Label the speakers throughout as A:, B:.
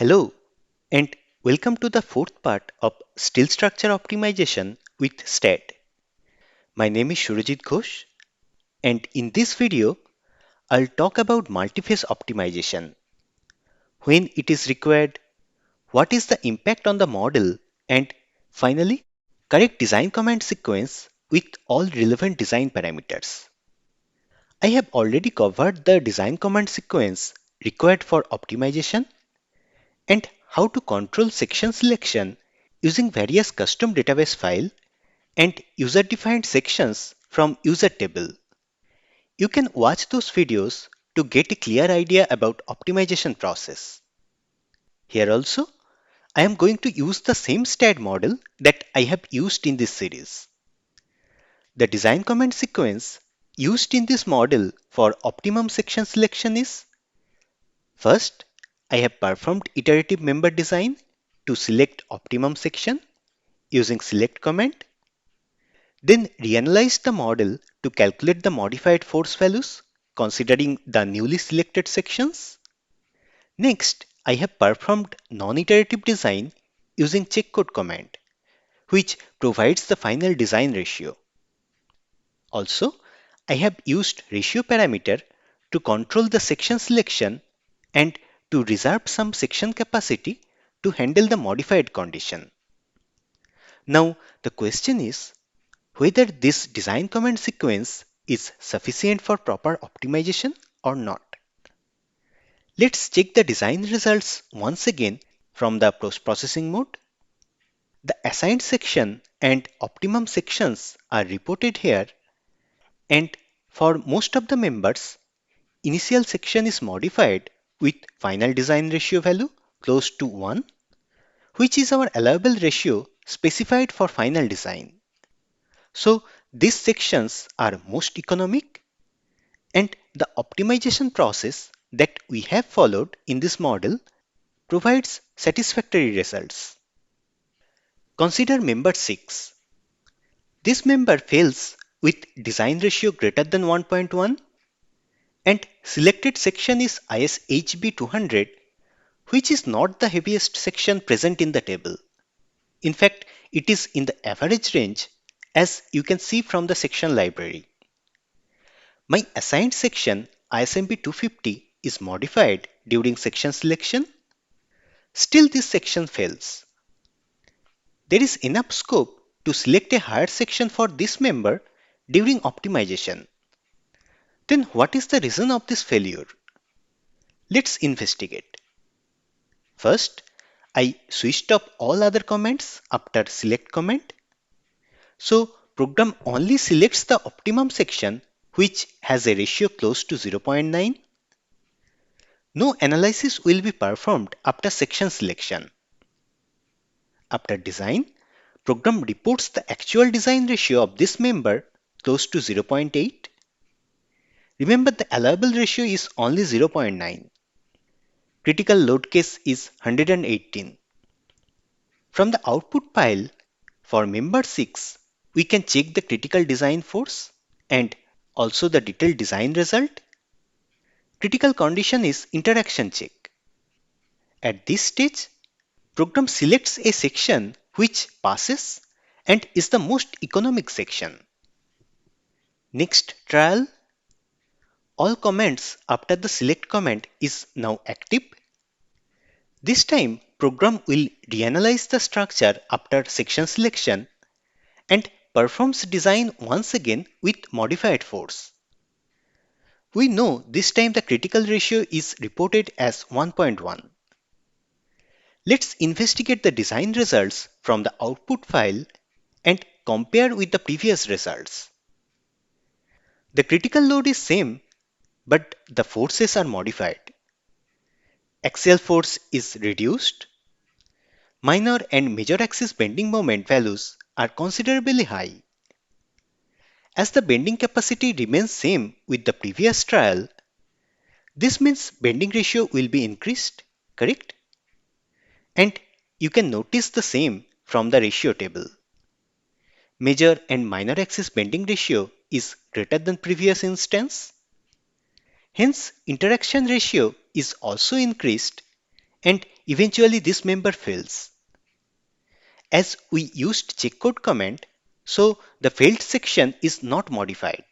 A: Hello, and welcome to the fourth part of Steel Structure Optimization with STAT. My name is Surajit Ghosh, and in this video, I'll talk about multiphase optimization, when it is required, what is the impact on the model, and finally, correct design command sequence with all relevant design parameters. I have already covered the design command sequence required for optimization and how to control section selection using various custom database file and user-defined sections from user table. You can watch those videos to get a clear idea about optimization process. Here also, I am going to use the same STAT model that I have used in this series. The design command sequence used in this model for optimum section selection is: first, I have performed iterative member design to select optimum section using select command. Then reanalyze the model to calculate the modified force values considering the newly selected sections. Next, I have performed non-iterative design using checkcode command, which provides the final design ratio. Also, I have used ratio parameter to control the section selection and to reserve some section capacity to handle the modified condition. Now, the question is whether this design command sequence is sufficient for proper optimization or not. Let's check the design results once again from the post-processing mode. The assigned section and optimum sections are reported here, and for most of the members, initial section is modified with final design ratio value close to 1, which is our allowable ratio specified for final design. So these sections are most economic, and the optimization process that we have followed in this model provides satisfactory results. Consider member 6. This member fails with design ratio greater than 1.1 and selected section is ISHB 200, which is not the heaviest section present in the table. In fact, it is in the average range, as you can see from the section library. My assigned section ISMB 250 is modified during section selection. Still this section fails. There is enough scope to select a higher section for this member during optimization. Then what is the reason of this failure? Let's investigate. First, I switched off all other commands after select command. So program only selects the optimum section which has a ratio close to 0.9. No analysis will be performed after section selection. After design, program reports the actual design ratio of this member close to 0.8. Remember, the allowable ratio is only 0.9. Critical load case is 118. From the output file for member 6, we can check the critical design force and also the detailed design result. Critical condition is interaction check. At this stage, program selects a section which passes and is the most economic section. Next trial. All commands after the select command is now active. This time, program will reanalyze the structure after section selection and performs design once again with modified force. We know this time the critical ratio is reported as 1.1. Let's investigate the design results from the output file and compare with the previous results. The critical load is same, but the forces are modified. Axial force is reduced. Minor and major axis bending moment values are considerably high. As the bending capacity remains same with the previous trial, this means bending ratio will be increased, correct? And you can notice the same from the ratio table. Major and minor axis bending ratio is greater than previous instance. Hence, interaction ratio is also increased and eventually this member fails. As we used checkcode command, so the failed section is not modified.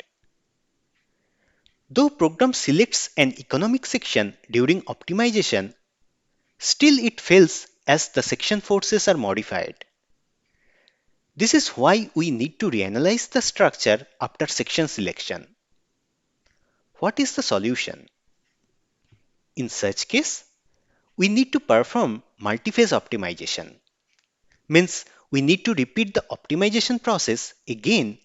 A: Though program selects an economic section during optimization, still it fails as the section forces are modified. This is why we need to reanalyze the structure after section selection. What is the solution? In such case, we need to perform multi-phase optimization. Means we need to repeat the optimization process again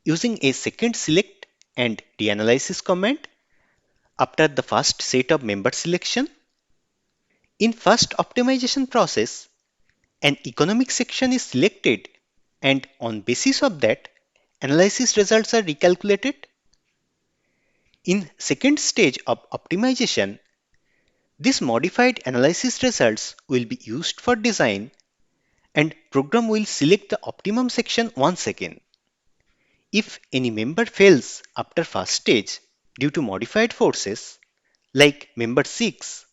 A: using a second select and reanalysis command after the first set of member selection. In first optimization process, an economic section is selected and on basis of that, analysis results are recalculated. In second stage of optimization, these modified analysis results will be used for design and program will select the optimum section once again. If any member fails after first stage due to modified forces, like member 6,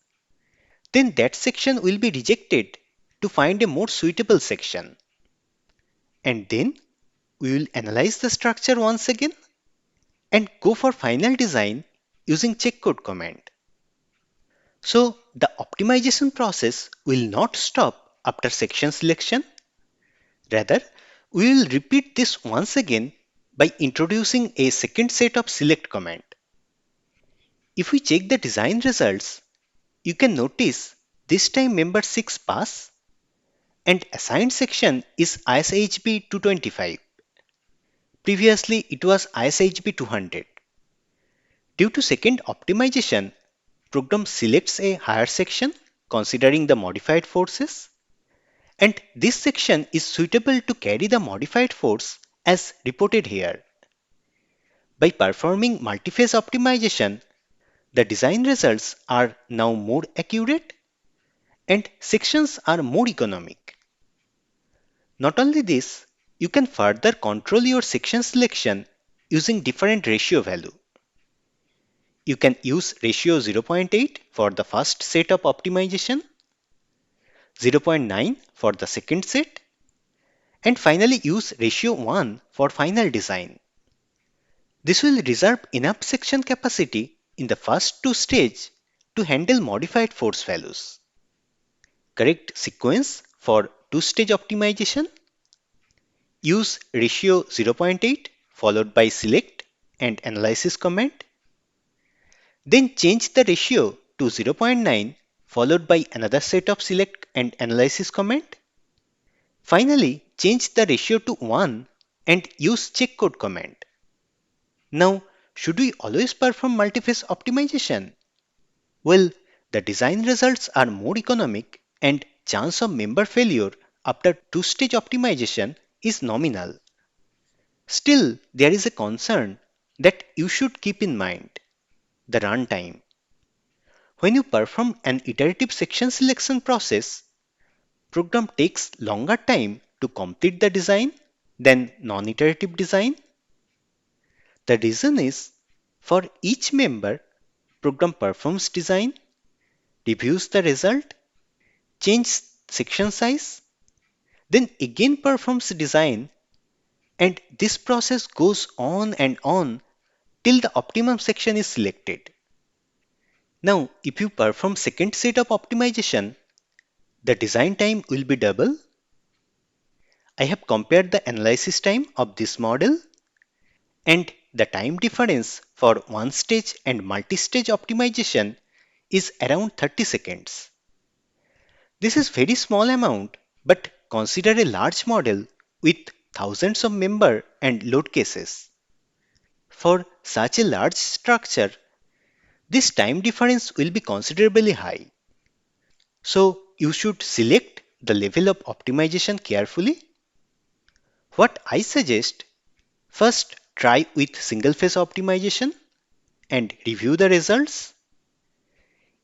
A: then that section will be rejected to find a more suitable section. And then we will analyze the structure once again and go for final design using checkcode command. So the optimization process will not stop after section selection. Rather, we will repeat this once again by introducing a second set of select command. If we check the design results, you can notice this time member 6 pass and assigned section is ISHB 225. Previously it was ISHB 200. Due to second optimization, program selects a higher section considering the modified forces, and this section is suitable to carry the modified force as reported here. By performing multi-phase optimization, the design results are now more accurate and sections are more economic. Not only this, you can further control your section selection using different ratio value. You can use ratio 0.8 for the first set of optimization, 0.9 for the second set, and finally use ratio 1 for final design. This will reserve enough section capacity in the first two stages to handle modified force values. Correct sequence for two-stage optimization. Use ratio 0.8 followed by select and analysis command. Then change the ratio to 0.9 followed by another set of select and analysis command. Finally, change the ratio to 1 and use checkcode command. Now, should we always perform multi-phase optimization? Well, the design results are more economic and chance of member failure after two-stage optimization is nominal. Still, there is a concern that you should keep in mind: the runtime. When you perform an iterative section selection process, program takes longer time to complete the design than non-iterative design. The reason is, for each member, program performs design, reviews the result, changes section size, then again performs design, and this process goes on and on till the optimum section is selected. Now, if you perform second set of optimization, the design time will be double. I have compared the analysis time of this model, and the time difference for one stage and multi-stage optimization is around 30 seconds. This is very small amount, but consider a large model with thousands of member and load cases. For such a large structure, this time difference will be considerably high. So you should select the level of optimization carefully. What I suggest: first try with single phase optimization and review the results.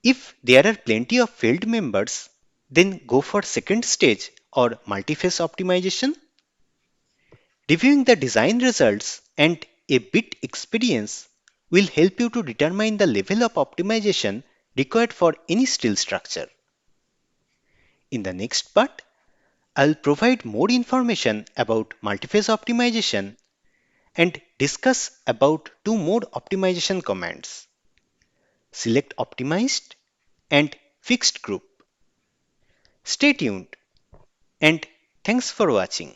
A: If there are plenty of failed members, then go for second stage or multi-phase optimization. Reviewing the design results and a bit experience will help you to determine the level of optimization required for any steel structure. In the next part, I'll provide more information about multiphase optimization and discuss about two more optimization commands: select optimized and fixed group. Stay tuned and thanks for watching.